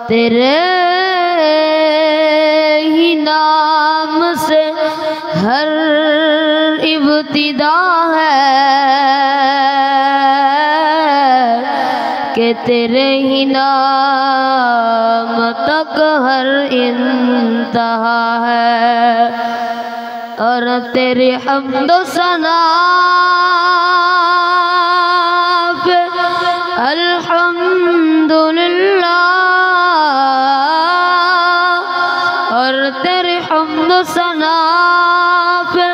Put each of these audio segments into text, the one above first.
تیرے ہی نام سے ہر ابتدا ہے کہ تیرے ہی نام تک ہر انتہا ہے، اور تیری حمد و ثنا پہ الحمدللہ، اور تیری حمد و ثنا پہ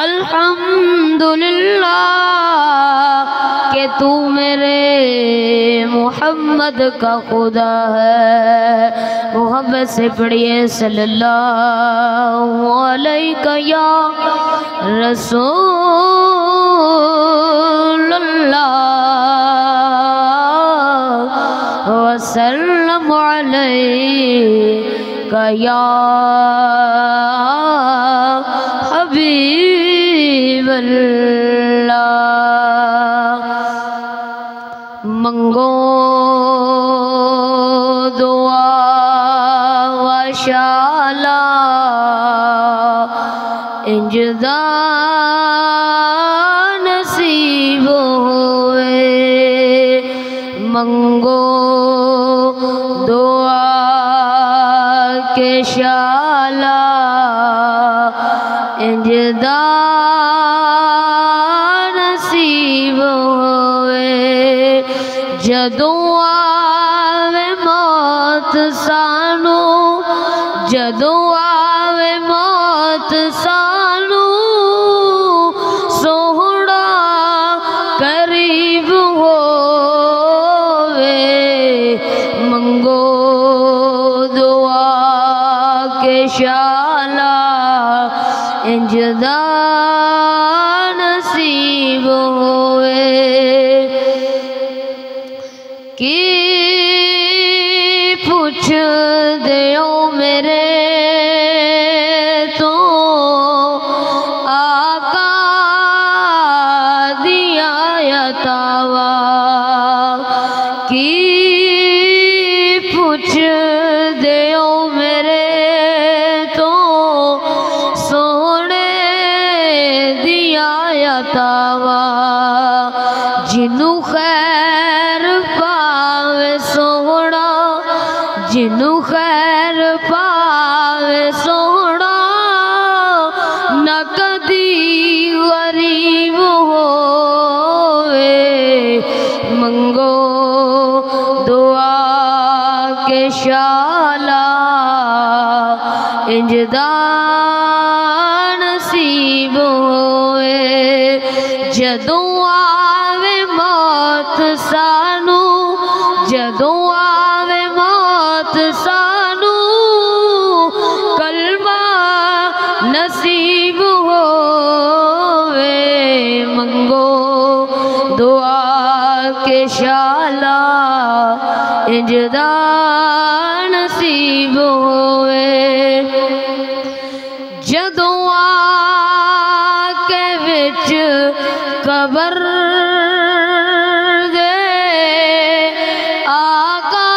الحمدللہ کہ تو میرے محمد کا خدا ہے۔ محبت سے پڑھیے صلی اللہ علیہ یا رسول اللہ وسلم علیہ یا حبیب اللہ۔ منگو دعا وشالا انجدا نصیب ہوئے، منگو دعا کے شالا انجدا نصیب ہوئے، جدوں آوے موت سانو، جدوں آوے موت سانو، سوہنا قریب ہووے، منگو دعا کے شالا انجدا نصیب ہوئے۔ کی پوچھ دیو میرے تو آقا دیا یتاوا، کی پوچھ دیو میرے تو سونے دیا یتاوا، جنوں خیر پاوے سونا، جنوں خیر پاوے سونا، نہ کدی غریب ہووے، منگو دعا کے شالا انجدا نصیب ہوئے، جدوں آوے موت سانو، جدوں آوے موت سانو، کلمہ نصیب ہوئے، منگو دعا کے شالا انجدا نصیب ہوئے، جدوں آ کے وچ قبر دے آقا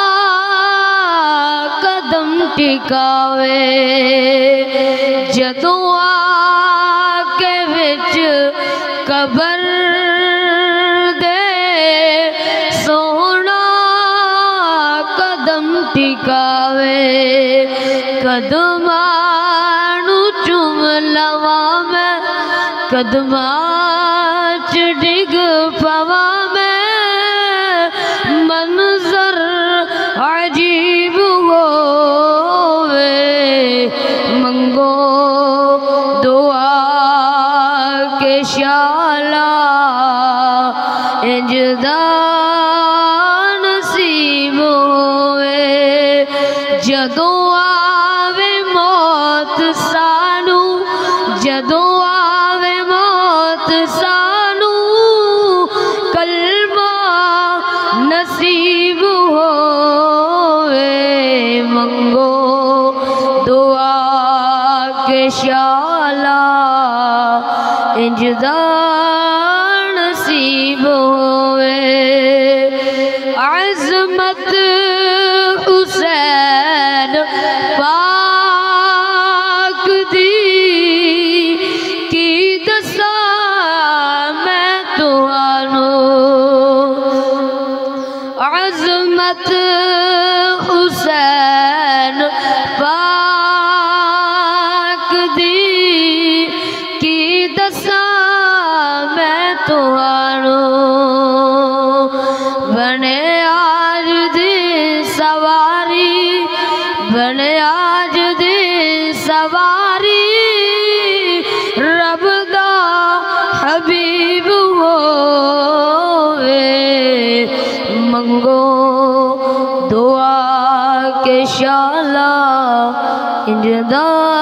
قدم ٹکاوے، جدوں آ کے وچ قبر دے سونا قدم ٹکاوے، قدمانو چوم لواں میں، قدماں چ ڈگ پواں میں، منظر عجیب ہووے، منگو دعا کے شالا انجدا نصیب ہوئے، جدوں آوے موت سانو، جدوں آوے موت سانو، کلمہ نصیب ہوئے، منگو دعا کے شالا انجدا نصیب ہوئے، عظمت حسین پاک دی کی دساں میں تانوں عظمت حسین پاک دی کی دساں میں تانوں بنے آج دی سواری بنے آج دی سواری رب دا حبیب ہوئے منگو دعا کے شالا انجدہ